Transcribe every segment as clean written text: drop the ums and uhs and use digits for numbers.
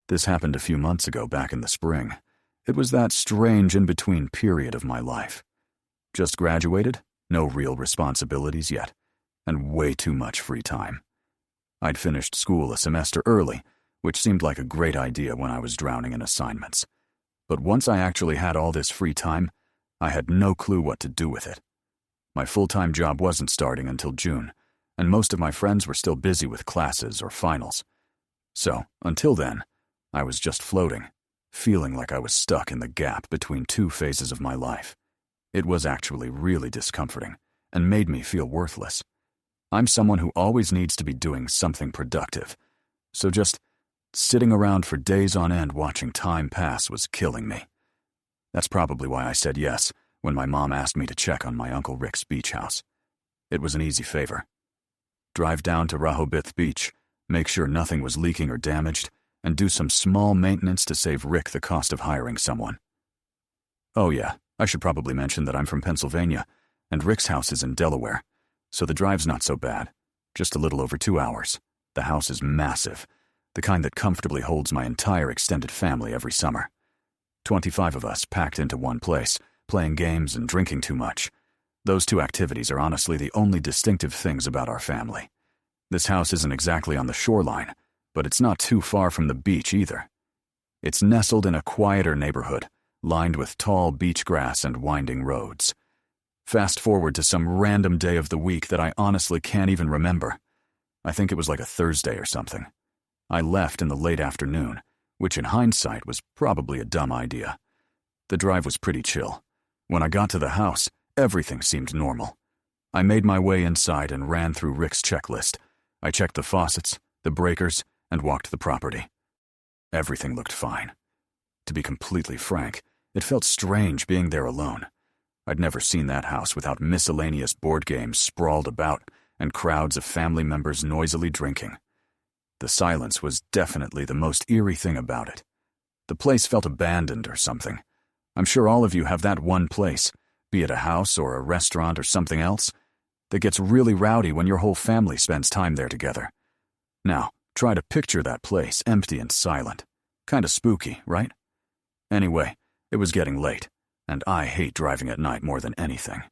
This happened a few months ago back in the spring. It was that strange in-between period of my life. Just graduated, no real responsibilities yet, and way too much free time. I'd finished school a semester early, which seemed like a great idea when I was drowning in assignments. But once I actually had all this free time, I had no clue what to do with it. My full-time job wasn't starting until June, and most of my friends were still busy with classes or finals. So, until then, I was just floating, feeling like I was stuck in the gap between two phases of my life. It was actually really discomforting and made me feel worthless. I'm someone who always needs to be doing something productive, so just sitting around for days on end watching time pass was killing me. That's probably why I said yes when my mom asked me to check on my Uncle Rick's beach house. It was an easy favor. Drive down to Rehoboth Beach, make sure nothing was leaking or damaged, and do some small maintenance to save Rick the cost of hiring someone. Oh yeah, I should probably mention that I'm from Pennsylvania, and Rick's house is in Delaware, so the drive's not so bad, just a little over 2 hours. The house is massive, the kind that comfortably holds my entire extended family every summer. 25 of us packed into one place, playing games and drinking too much. Those two activities are honestly the only distinctive things about our family. This house isn't exactly on the shoreline, but it's not too far from the beach either. It's nestled in a quieter neighborhood, lined with tall beach grass and winding roads. Fast forward to some random day of the week that I honestly can't even remember. I think it was like a Thursday or something. I left in the late afternoon, which in hindsight was probably a dumb idea. The drive was pretty chill. When I got to the house, everything seemed normal. I made my way inside and ran through Rick's checklist. I checked the faucets, the breakers, and walked the property. Everything looked fine. To be completely frank, it felt strange being there alone. I'd never seen that house without miscellaneous board games sprawled about and crowds of family members noisily drinking. The silence was definitely the most eerie thing about it. The place felt abandoned or something. I'm sure all of you have that one place, be it a house or a restaurant or something else, that gets really rowdy when your whole family spends time there together. Now, try to picture that place empty and silent. Kinda spooky, right? Anyway, it was getting late, and I hate driving at night more than anything.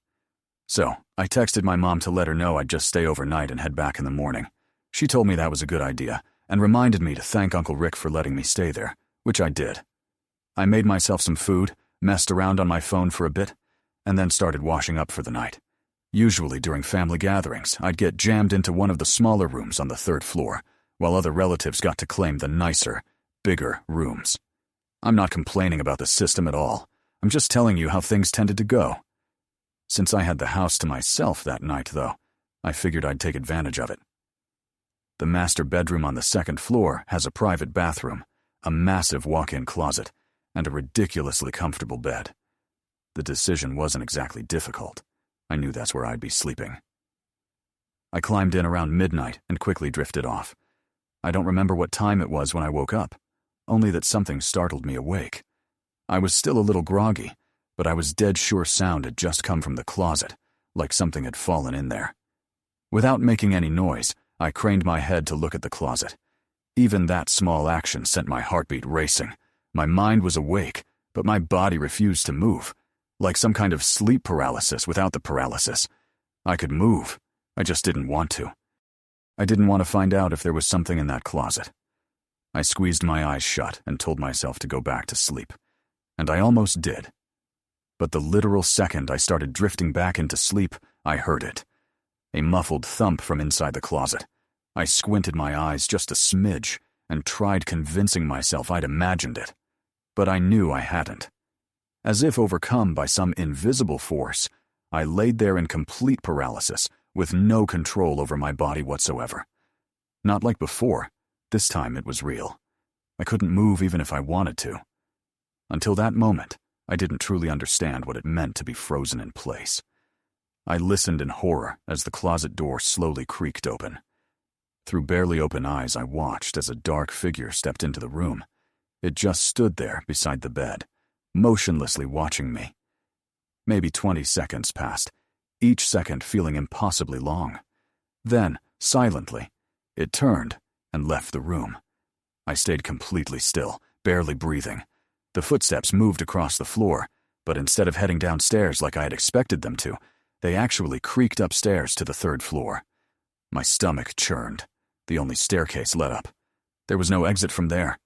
So, I texted my mom to let her know I'd just stay overnight and head back in the morning. She told me that was a good idea, and reminded me to thank Uncle Rick for letting me stay there, which I did. I made myself some food, messed around on my phone for a bit, and then started washing up for the night. Usually during family gatherings, I'd get jammed into one of the smaller rooms on the 3rd floor, while other relatives got to claim the nicer, bigger rooms. I'm not complaining about the system at all. I'm just telling you how things tended to go. Since I had the house to myself that night, though, I figured I'd take advantage of it. The master bedroom on the 2nd floor has a private bathroom, a massive walk-in closet, and a ridiculously comfortable bed. The decision wasn't exactly difficult. I knew that's where I'd be sleeping. I climbed in around midnight and quickly drifted off. I don't remember what time it was when I woke up, only that something startled me awake. I was still a little groggy, but I was dead sure sound had just come from the closet, like something had fallen in there. Without making any noise, I craned my head to look at the closet. Even that small action sent my heartbeat racing. My mind was awake, but my body refused to move, like some kind of sleep paralysis without the paralysis. I could move, I just didn't want to. I didn't want to find out if there was something in that closet. I squeezed my eyes shut and told myself to go back to sleep, and I almost did. But the literal second I started drifting back into sleep, I heard it. A muffled thump from inside the closet. I squinted my eyes just a smidge and tried convincing myself I'd imagined it. But I knew I hadn't. As if overcome by some invisible force, I laid there in complete paralysis, with no control over my body whatsoever. Not like before. This time it was real. I couldn't move even if I wanted to. Until that moment, I didn't truly understand what it meant to be frozen in place. I listened in horror as the closet door slowly creaked open. Through barely open eyes, I watched as a dark figure stepped into the room. It just stood there beside the bed, motionlessly watching me. Maybe 20 seconds passed, each second feeling impossibly long. Then, silently, it turned and left the room. I stayed completely still, barely breathing. The footsteps moved across the floor, but instead of heading downstairs like I had expected them to, they actually creaked upstairs to the 3rd floor. My stomach churned. The only staircase led up. There was no exit from there.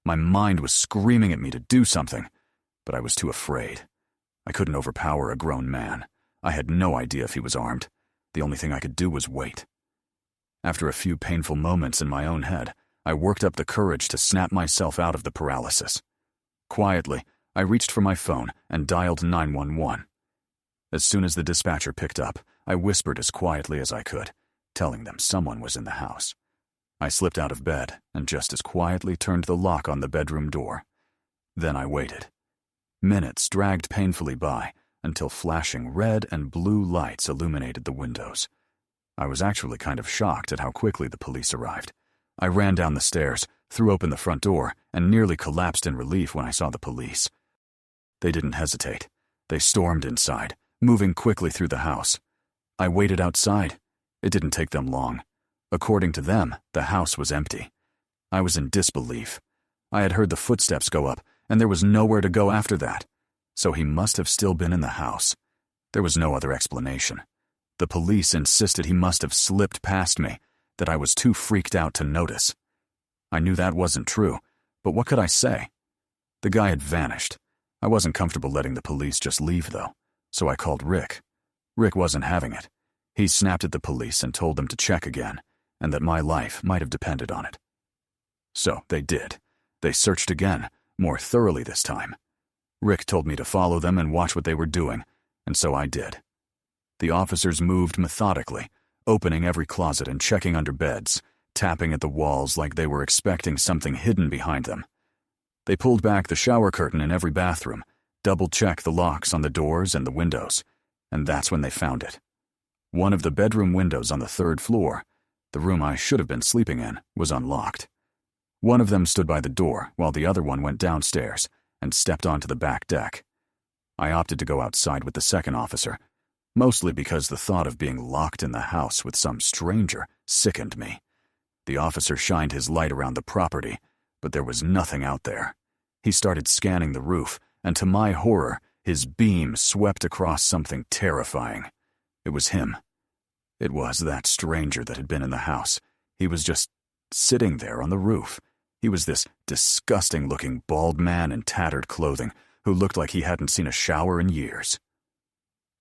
My mind was screaming at me to do something, but I was too afraid. I couldn't overpower a grown man. I had no idea if he was armed. The only thing I could do was wait. After a few painful moments in my own head, I worked up the courage to snap myself out of the paralysis. Quietly, I reached for my phone and dialed 911. As soon as the dispatcher picked up, I whispered as quietly as I could, telling them someone was in the house. I slipped out of bed and just as quietly turned the lock on the bedroom door. Then I waited. Minutes dragged painfully by until flashing red and blue lights illuminated the windows. I was actually kind of shocked at how quickly the police arrived. I ran down the stairs, threw open the front door, and nearly collapsed in relief when I saw the police. They didn't hesitate. They stormed inside, moving quickly through the house. I waited outside. It didn't take them long. According to them, the house was empty. I was in disbelief. I had heard the footsteps go up, and there was nowhere to go after that. So he must have still been in the house. There was no other explanation. The police insisted he must have slipped past me, that I was too freaked out to notice. I knew that wasn't true, but what could I say? The guy had vanished. I wasn't comfortable letting the police just leave, though, so I called Rick. Rick wasn't having it. He snapped at the police and told them to check again, and that my life might have depended on it. So they did. They searched again, more thoroughly this time. Rick told me to follow them and watch what they were doing, and so I did. The officers moved methodically, opening every closet and checking under beds, tapping at the walls like they were expecting something hidden behind them. They pulled back the shower curtain in every bathroom, double-checked the locks on the doors and the windows, and that's when they found it. One of the bedroom windows on the 3rd floor, the room I should have been sleeping in, was unlocked. One of them stood by the door while the other one went downstairs and stepped onto the back deck. I opted to go outside with the second officer, mostly because the thought of being locked in the house with some stranger sickened me. The officer shined his light around the property, but there was nothing out there. He started scanning the roof, and to my horror, his beam swept across something terrifying. It was him. It was that stranger that had been in the house. He was just sitting there on the roof. He was this disgusting-looking bald man in tattered clothing who looked like he hadn't seen a shower in years.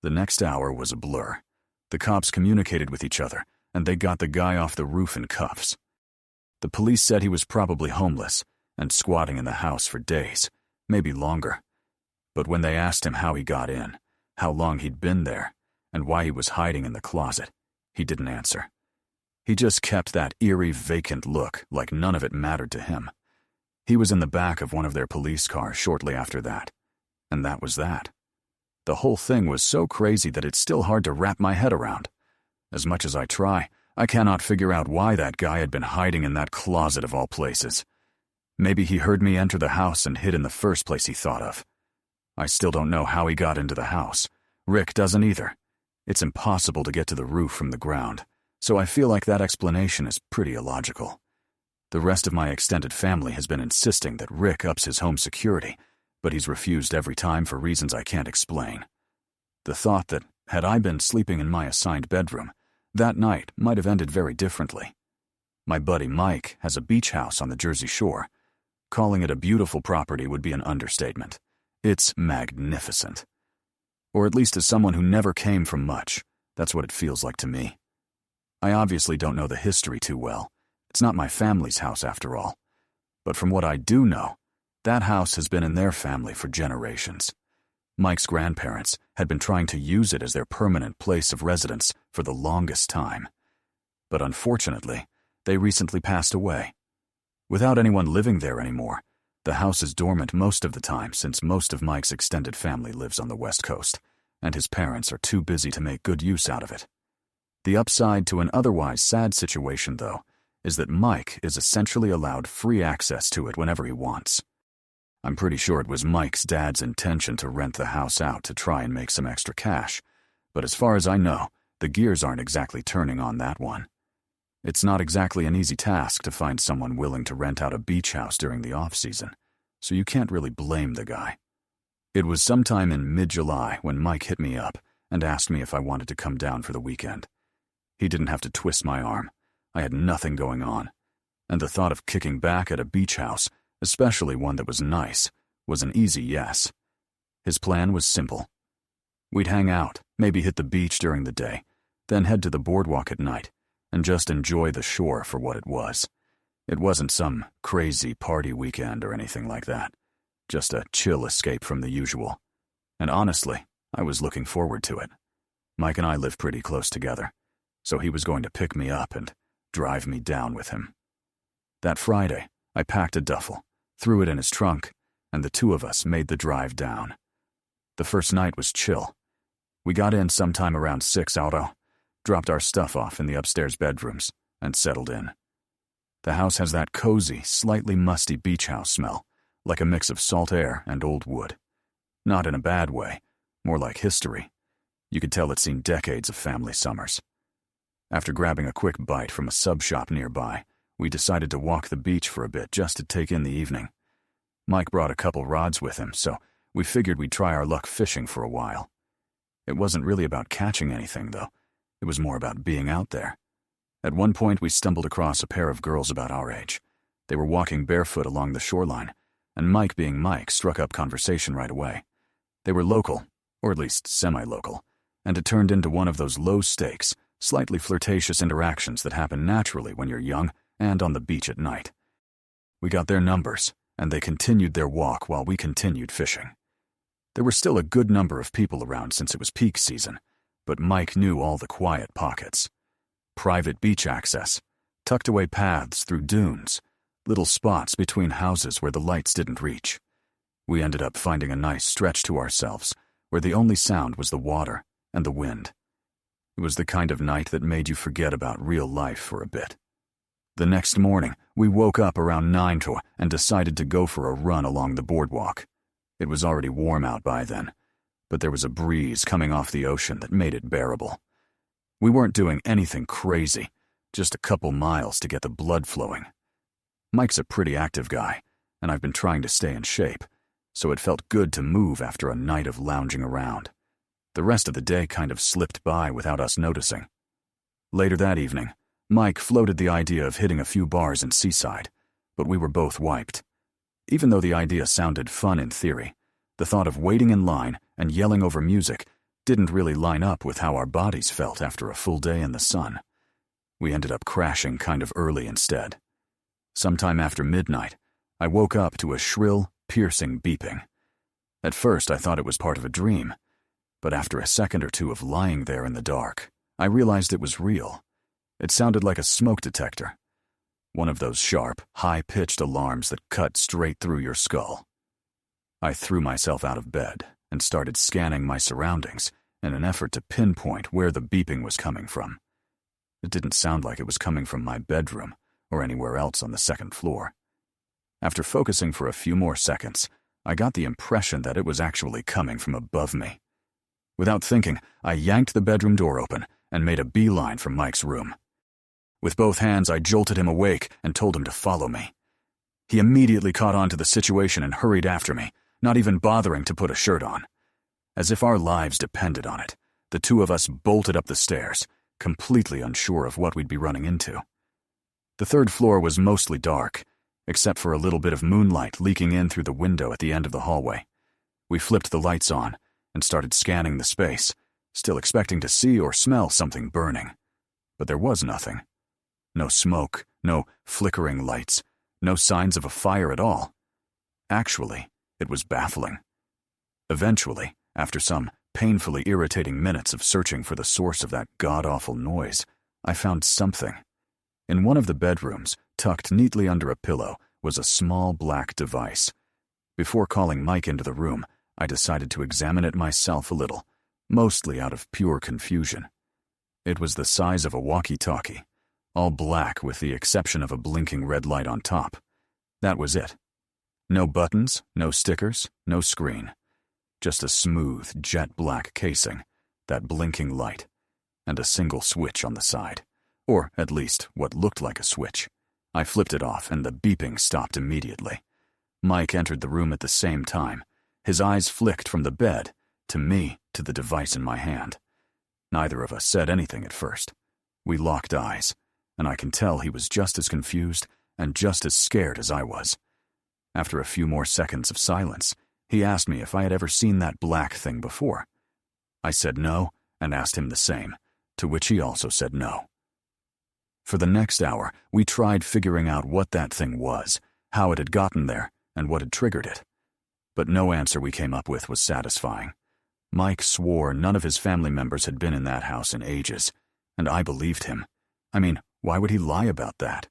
The next hour was a blur. The cops communicated with each other, and they got the guy off the roof in cuffs. The police said he was probably homeless and squatting in the house for days, maybe longer. But when they asked him how he got in, how long he'd been there, and why he was hiding in the closet, he didn't answer. He just kept that eerie, vacant look like none of it mattered to him. He was in the back of one of their police cars shortly after that, and that was that. The whole thing was so crazy that it's still hard to wrap my head around. As much as I try, I cannot figure out why that guy had been hiding in that closet of all places. Maybe he heard me enter the house and hid in the first place he thought of. I still don't know how he got into the house. Rick doesn't either. It's impossible to get to the roof from the ground, so I feel like that explanation is pretty illogical. The rest of my extended family has been insisting that Rick ups his home security, but he's refused every time for reasons I can't explain. The thought that, had I been sleeping in my assigned bedroom, that night might have ended very differently. My buddy Mike has a beach house on the Jersey Shore. Calling it a beautiful property would be an understatement. It's magnificent. Or at least as someone who never came from much, that's what it feels like to me. I obviously don't know the history too well. It's not my family's house after all. But from what I do know, that house has been in their family for generations. Mike's grandparents had been trying to use it as their permanent place of residence for the longest time. But unfortunately, they recently passed away. Without anyone living there anymore, the house is dormant most of the time since most of Mike's extended family lives on the West Coast, and his parents are too busy to make good use out of it. The upside to an otherwise sad situation, though, is that Mike is essentially allowed free access to it whenever he wants. I'm pretty sure it was Mike's dad's intention to rent the house out to try and make some extra cash, but as far as I know, the gears aren't exactly turning on that one. It's not exactly an easy task to find someone willing to rent out a beach house during the off-season, so you can't really blame the guy. It was sometime in mid-July when Mike hit me up and asked me if I wanted to come down for the weekend. He didn't have to twist my arm. I had nothing going on, and the thought of kicking back at a beach house, especially one that was nice, was an easy yes. His plan was simple. We'd hang out, maybe hit the beach during the day, then head to the boardwalk at night, and just enjoy the shore for what it was. It wasn't some crazy party weekend or anything like that, just a chill escape from the usual. And honestly, I was looking forward to it. Mike and I live pretty close together, so he was going to pick me up and drive me down with him. That Friday, I packed a duffel, threw it in his trunk, and the two of us made the drive down. The first night was chill. We got in sometime around 6 auto, dropped our stuff off in the upstairs bedrooms, and settled in. The house has that cozy, slightly musty beach house smell, like a mix of salt air and old wood. Not in a bad way, more like history. You could tell it's seen decades of family summers. After grabbing a quick bite from a sub shop nearby, we decided to walk the beach for a bit just to take in the evening. Mike brought a couple rods with him, so we figured we'd try our luck fishing for a while. It wasn't really about catching anything, though. It was more about being out there. At one point, we stumbled across a pair of girls about our age. They were walking barefoot along the shoreline, and Mike, being Mike, struck up conversation right away. They were local, or at least semi-local, and it turned into one of those low-stakes, slightly flirtatious interactions that happen naturally when you're young and on the beach at night. We got their numbers, and they continued their walk while we continued fishing. There were still a good number of people around since it was peak season, but Mike knew all the quiet pockets. Private beach access, tucked away paths through dunes, little spots between houses where the lights didn't reach. We ended up finding a nice stretch to ourselves, where the only sound was the water and the wind. It was the kind of night that made you forget about real life for a bit. The next morning, we woke up around 9 and decided to go for a run along the boardwalk. It was already warm out by then, but there was a breeze coming off the ocean that made it bearable. We weren't doing anything crazy, just a couple miles to get the blood flowing. Mike's a pretty active guy, and I've been trying to stay in shape, so it felt good to move after a night of lounging around. The rest of the day kind of slipped by without us noticing. Later that evening, Mike floated the idea of hitting a few bars in Seaside, but we were both wiped. Even though the idea sounded fun in theory, the thought of waiting in line and yelling over music didn't really line up with how our bodies felt after a full day in the sun. We ended up crashing kind of early instead. Sometime after midnight, I woke up to a shrill, piercing beeping. At first, I thought it was part of a dream, but after a second or two of lying there in the dark, I realized it was real. It sounded like a smoke detector. One of those sharp, high-pitched alarms that cut straight through your skull. I threw myself out of bed and started scanning my surroundings in an effort to pinpoint where the beeping was coming from. It didn't sound like it was coming from my bedroom or anywhere else on the second floor. After focusing for a few more seconds, I got the impression that it was actually coming from above me. Without thinking, I yanked the bedroom door open and made a beeline for Mike's room. With both hands, I jolted him awake and told him to follow me. He immediately caught on to the situation and hurried after me, not even bothering to put a shirt on. As if our lives depended on it, the two of us bolted up the stairs, completely unsure of what we'd be running into. The third floor was mostly dark, except for a little bit of moonlight leaking in through the window at the end of the hallway. We flipped the lights on and started scanning the space, still expecting to see or smell something burning. But there was nothing. No smoke, no flickering lights, no signs of a fire at all. Actually, it was baffling. Eventually, after some painfully irritating minutes of searching for the source of that god-awful noise, I found something. In one of the bedrooms, tucked neatly under a pillow, was a small black device. Before calling Mike into the room, I decided to examine it myself a little, mostly out of pure confusion. It was the size of a walkie-talkie, all black with the exception of a blinking red light on top. That was it. No buttons, no stickers, no screen. Just a smooth, jet-black casing, that blinking light, and a single switch on the side, Or, at least, what looked like a switch. I flipped it off, and the beeping stopped immediately. Mike entered the room at the same time. His eyes flicked from the bed, to me, to the device in my hand. Neither of us said anything at first. We locked eyes, and I can tell he was just as confused and just as scared as I was. After a few more seconds of silence, he asked me if I had ever seen that black thing before. I said no, and asked him the same, to which he also said no. For the next hour, we tried figuring out what that thing was, how it had gotten there, and what had triggered it. But no answer we came up with was satisfying. Mike swore none of his family members had been in that house in ages, and I believed him. I mean, why would he lie about that?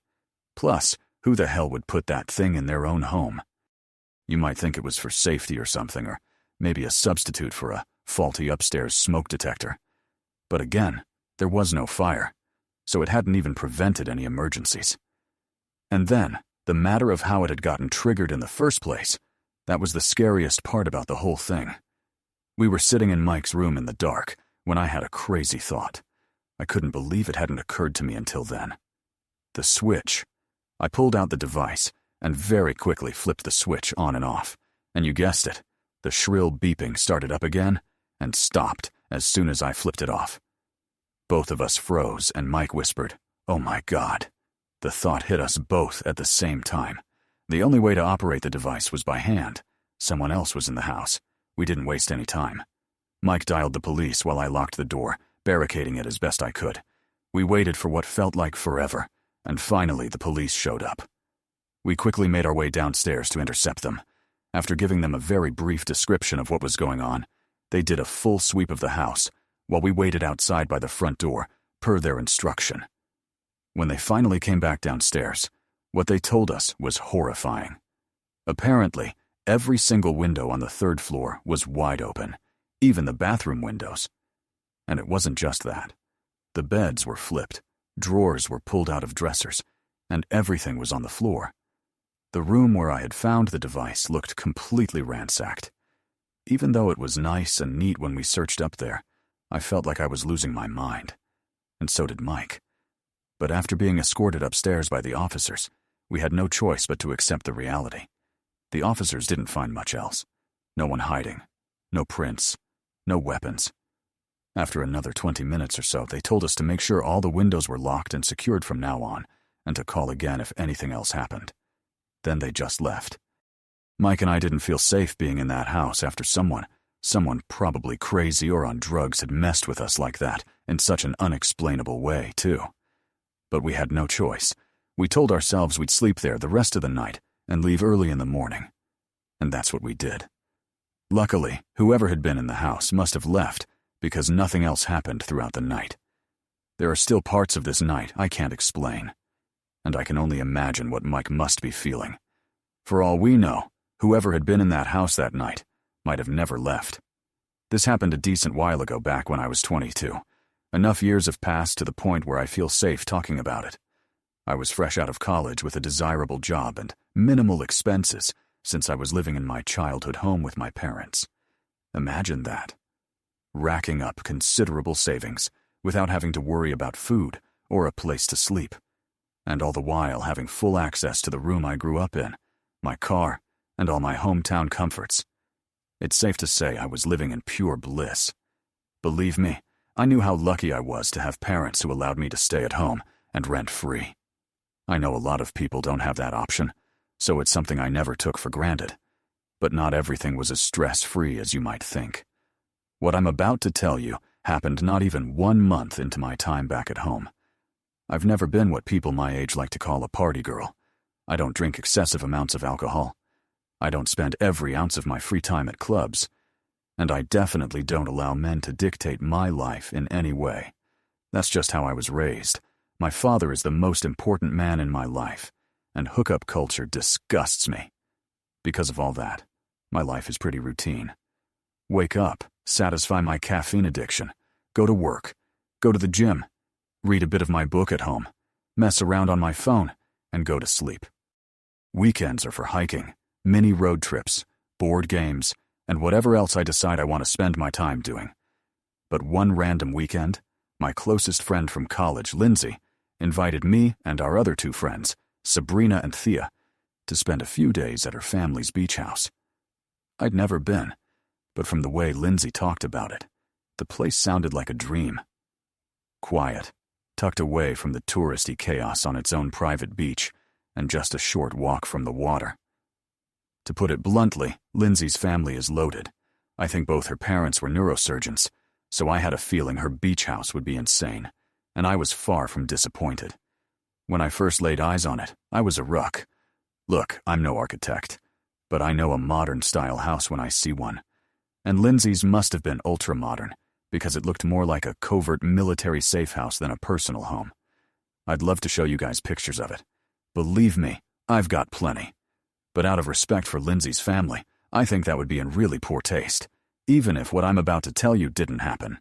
Plus, who the hell would put that thing in their own home? You might think it was for safety or something, or maybe a substitute for a faulty upstairs smoke detector. But again, there was no fire, so it hadn't even prevented any emergencies. And then, the matter of how it had gotten triggered in the first place, that was the scariest part about the whole thing. We were sitting in Mike's room in the dark when I had a crazy thought. I couldn't believe it hadn't occurred to me until then. The switch. I pulled out the device and very quickly flipped the switch on and off. And you guessed it, the shrill beeping started up again and stopped as soon as I flipped it off. Both of us froze and Mike whispered, "Oh my God." The thought hit us both at the same time. The only way to operate the device was by hand. Someone else was in the house. We didn't waste any time. Mike dialed the police while I locked the door, barricading it as best I could. We waited for what felt like forever, and finally the police showed up. We quickly made our way downstairs to intercept them. After giving them a very brief description of what was going on, they did a full sweep of the house, while we waited outside by the front door, per their instruction. When they finally came back downstairs, what they told us was horrifying. Apparently, every single window on the third floor was wide open, even the bathroom windows. And it wasn't just that. The beds were flipped, drawers were pulled out of dressers, and everything was on the floor. The room where I had found the device looked completely ransacked. Even though it was nice and neat when we searched up there, I felt like I was losing my mind. And so did Mike. But after being escorted upstairs by the officers, we had no choice but to accept the reality. The officers didn't find much else. No one hiding. No prints. No weapons. After another 20 minutes or so, they told us to make sure all the windows were locked and secured from now on, and to call again if anything else happened. Then they just left. Mike and I didn't feel safe being in that house after someone probably crazy or on drugs had messed with us like that in such an unexplainable way, too. But we had no choice. We told ourselves we'd sleep there the rest of the night and leave early in the morning. And that's what we did. Luckily, whoever had been in the house must have left because nothing else happened throughout the night. There are still parts of this night I can't explain. And I can only imagine what Mike must be feeling. For all we know, whoever had been in that house that night might have never left. This happened a decent while ago back when I was 22. Enough years have passed to the point where I feel safe talking about it. I was fresh out of college with a desirable job and minimal expenses since I was living in my childhood home with my parents. Imagine that. Racking up considerable savings without having to worry about food or a place to sleep. And all the while having full access to the room I grew up in, my car, and all my hometown comforts. It's safe to say I was living in pure bliss. Believe me, I knew how lucky I was to have parents who allowed me to stay at home and rent-free. I know a lot of people don't have that option, so it's something I never took for granted. But not everything was as stress-free as you might think. What I'm about to tell you happened not even 1 month into my time back at home. I've never been what people my age like to call a party girl. I don't drink excessive amounts of alcohol. I don't spend every ounce of my free time at clubs. And I definitely don't allow men to dictate my life in any way. That's just how I was raised. My father is the most important man in my life, and hookup culture disgusts me. Because of all that, my life is pretty routine. Wake up, satisfy my caffeine addiction, go to work, go to the gym, read a bit of my book at home, mess around on my phone, and go to sleep. Weekends are for hiking, mini road trips, board games, and whatever else I decide I want to spend my time doing. But one random weekend, my closest friend from college, Lindsay, invited me and our other two friends, Sabrina and Thea, to spend a few days at her family's beach house. I'd never been, but from the way Lindsay talked about it, the place sounded like a dream. Quiet, tucked away from the touristy chaos on its own private beach, and just a short walk from the water. To put it bluntly, Lindsay's family is loaded. I think both her parents were neurosurgeons, so I had a feeling her beach house would be insane, and I was far from disappointed. When I first laid eyes on it, I was a rook. Look, I'm no architect, but I know a modern-style house when I see one. And Lindsay's must have been ultra-modern, because it looked more like a covert military safe house than a personal home. I'd love to show you guys pictures of it. Believe me, I've got plenty. But out of respect for Lindsay's family, I think that would be in really poor taste, even if what I'm about to tell you didn't happen.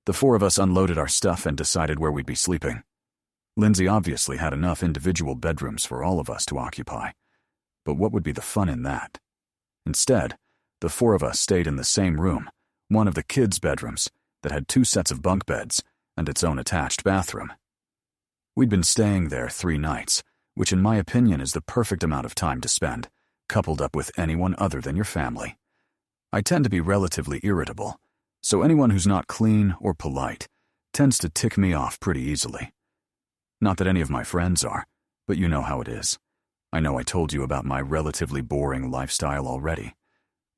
The four of us unloaded our stuff and decided where we'd be sleeping. Lindsay obviously had enough individual bedrooms for all of us to occupy. But what would be the fun in that? Instead, the four of us stayed in the same room, one of the kids' bedrooms, that had 2 sets of bunk beds and its own attached bathroom. We'd been staying there 3 nights, which in my opinion is the perfect amount of time to spend, coupled up with anyone other than your family. I tend to be relatively irritable, so anyone who's not clean or polite tends to tick me off pretty easily. Not that any of my friends are, but you know how it is. I know I told you about my relatively boring lifestyle already,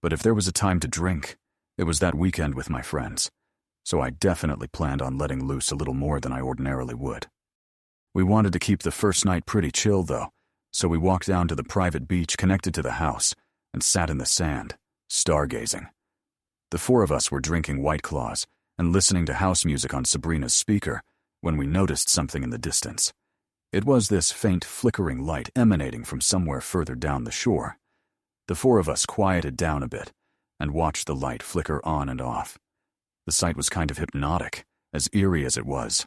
but if there was a time to drink, it was that weekend with my friends, so I definitely planned on letting loose a little more than I ordinarily would. We wanted to keep the first night pretty chill, though, so we walked down to the private beach connected to the house and sat in the sand, stargazing. The four of us were drinking White Claws and listening to house music on Sabrina's speaker when we noticed something in the distance. It was this faint flickering light emanating from somewhere further down the shore. The four of us quieted down a bit and watched the light flicker on and off. The sight was kind of hypnotic, as eerie as it was.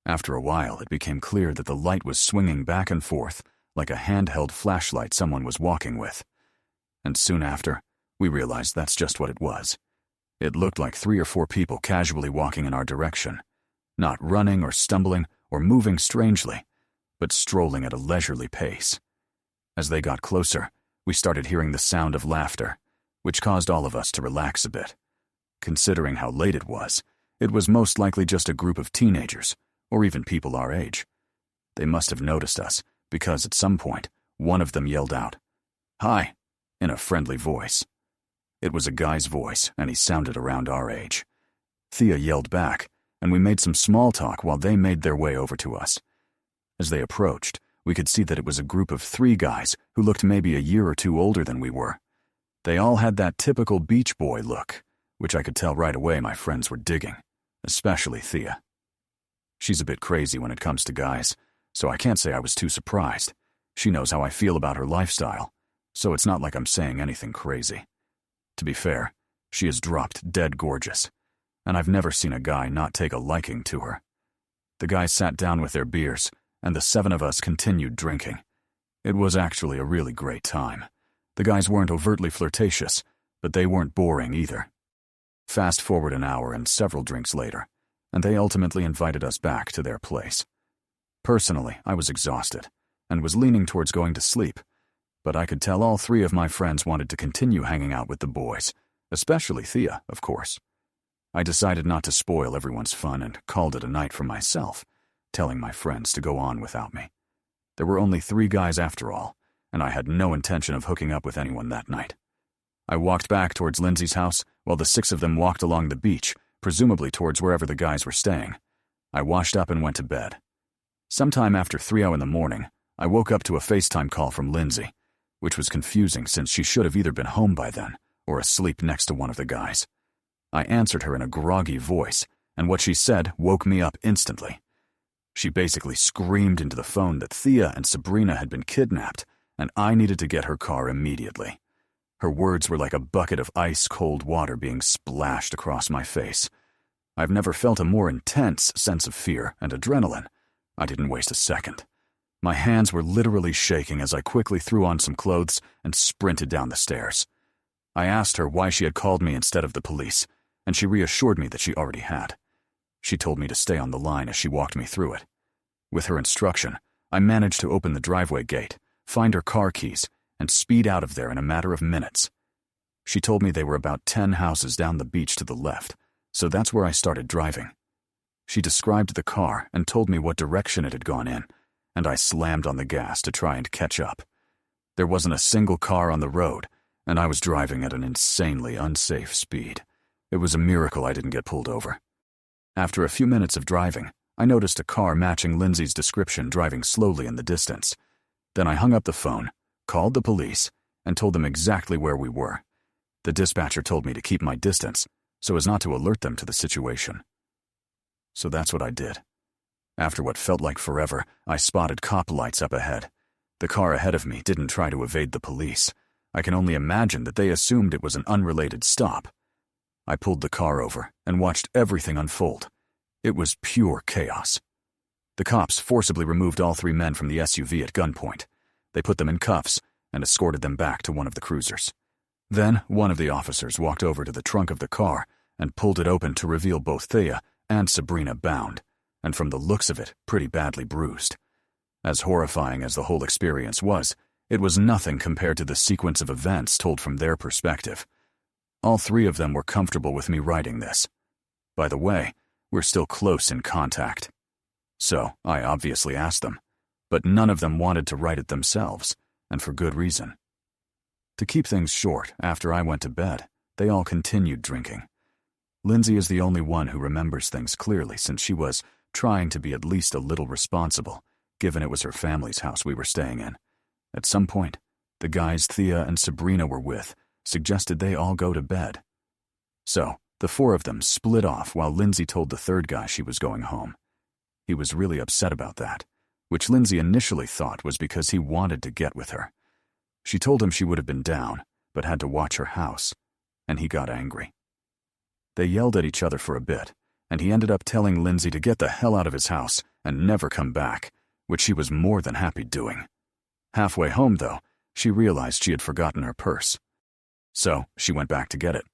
After a while, it became clear that the light was swinging back and forth like a handheld flashlight someone was walking with. And soon after, we realized that's just what it was. It looked like 3 or 4 people casually walking in our direction, not running or stumbling or moving strangely, but strolling at a leisurely pace. As they got closer, we started hearing the sound of laughter, which caused all of us to relax a bit. Considering how late it was most likely just a group of teenagers, or even people our age. They must have noticed us, because at some point, one of them yelled out, "Hi," in a friendly voice. It was a guy's voice, and he sounded around our age. Thea yelled back, and we made some small talk while they made their way over to us. As they approached, we could see that it was a group of 3 guys who looked maybe a year or 2 older than we were. They all had that typical beach boy look, which I could tell right away my friends were digging, especially Thea. She's a bit crazy when it comes to guys, so I can't say I was too surprised. She knows how I feel about her lifestyle, so it's not like I'm saying anything crazy. To be fair, she is dropped dead gorgeous, and I've never seen a guy not take a liking to her. The guys sat down with their beers, and the 7 of us continued drinking. It was actually a really great time. The guys weren't overtly flirtatious, but they weren't boring either. Fast forward an hour and several drinks later, and they ultimately invited us back to their place. Personally, I was exhausted, and was leaning towards going to sleep, but I could tell all 3 of my friends wanted to continue hanging out with the boys, especially Thea, of course. I decided not to spoil everyone's fun and called it a night for myself, telling my friends to go on without me. There were only 3 guys after all, and I had no intention of hooking up with anyone that night. I walked back towards Lindsay's house while the 6 of them walked along the beach, presumably towards wherever the guys were staying. I washed up and went to bed. Sometime after 3 in the morning, I woke up to a FaceTime call from Lindsay, which was confusing since she should have either been home by then or asleep next to one of the guys. I answered her in a groggy voice, and what she said woke me up instantly. She basically screamed into the phone that Thea and Sabrina had been kidnapped, and I needed to get her car immediately. Her words were like a bucket of ice-cold water being splashed across my face. I've never felt a more intense sense of fear and adrenaline. I didn't waste a second. My hands were literally shaking as I quickly threw on some clothes and sprinted down the stairs. I asked her why she had called me instead of the police, and she reassured me that she already had. She told me to stay on the line as she walked me through it. With her instruction, I managed to open the driveway gate, find her car keys, and speed out of there in a matter of minutes. She told me they were about 10 houses down the beach to the left, so that's where I started driving. She described the car and told me what direction it had gone in, and I slammed on the gas to try and catch up. There wasn't a single car on the road, and I was driving at an insanely unsafe speed. It was a miracle I didn't get pulled over. After a few minutes of driving, I noticed a car matching Lindsay's description driving slowly in the distance. Then I hung up the phone, called the police, and told them exactly where we were. The dispatcher told me to keep my distance, so as not to alert them to the situation. So that's what I did. After what felt like forever, I spotted cop lights up ahead. The car ahead of me didn't try to evade the police. I can only imagine that they assumed it was an unrelated stop. I pulled the car over and watched everything unfold. It was pure chaos. The cops forcibly removed all 3 men from the SUV at gunpoint. They put them in cuffs and escorted them back to one of the cruisers. Then one of the officers walked over to the trunk of the car and pulled it open to reveal both Thea and Sabrina bound, and from the looks of it, pretty badly bruised. As horrifying as the whole experience was, it was nothing compared to the sequence of events told from their perspective. All 3 of them were comfortable with me writing this. By the way, we're still close in contact. So I obviously asked them, but none of them wanted to write it themselves, and for good reason. To keep things short, after I went to bed, they all continued drinking. Lindsay is the only one who remembers things clearly, since she was trying to be at least a little responsible, given it was her family's house we were staying in. At some point, the guys Thea and Sabrina were with suggested they all go to bed. So, the 4 of them split off while Lindsay told the 3rd guy she was going home. He was really upset about that, which Lindsay initially thought was because he wanted to get with her. She told him she would have been down, but had to watch her house, and he got angry. They yelled at each other for a bit, and he ended up telling Lindsay to get the hell out of his house and never come back, which she was more than happy doing. Halfway home, though, she realized she had forgotten her purse. So she went back to get it.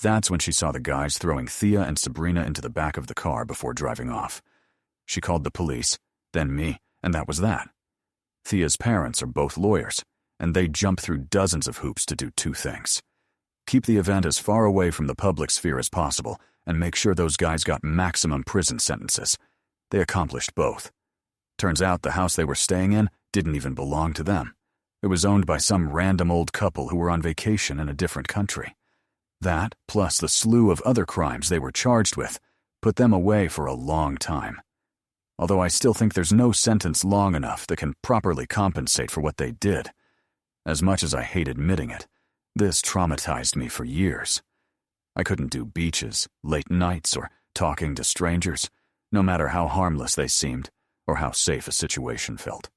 That's when she saw the guys throwing Thea and Sabrina into the back of the car before driving off. She called the police, then me, and that was that. Thea's parents are both lawyers, and they jumped through dozens of hoops to do 2 things. Keep the event as far away from the public sphere as possible, and make sure those guys got maximum prison sentences. They accomplished both. Turns out the house they were staying in didn't even belong to them. It was owned by some random old couple who were on vacation in a different country. That, plus the slew of other crimes they were charged with, put them away for a long time. Although I still think there's no sentence long enough that can properly compensate for what they did. As much as I hate admitting it, this traumatized me for years. I couldn't do beaches, late nights, or talking to strangers, no matter how harmless they seemed or how safe a situation felt.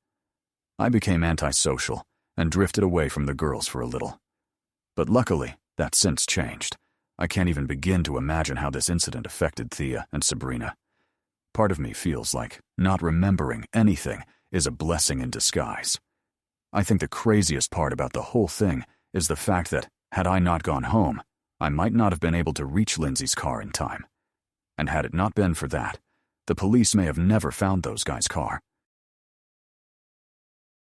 I became antisocial and drifted away from the girls for a little. But luckily, that's since changed. I can't even begin to imagine how this incident affected Thea and Sabrina. Part of me feels like not remembering anything is a blessing in disguise. I think the craziest part about the whole thing is the fact that, had I not gone home, I might not have been able to reach Lindsay's car in time. And had it not been for that, the police may have never found those guys' car.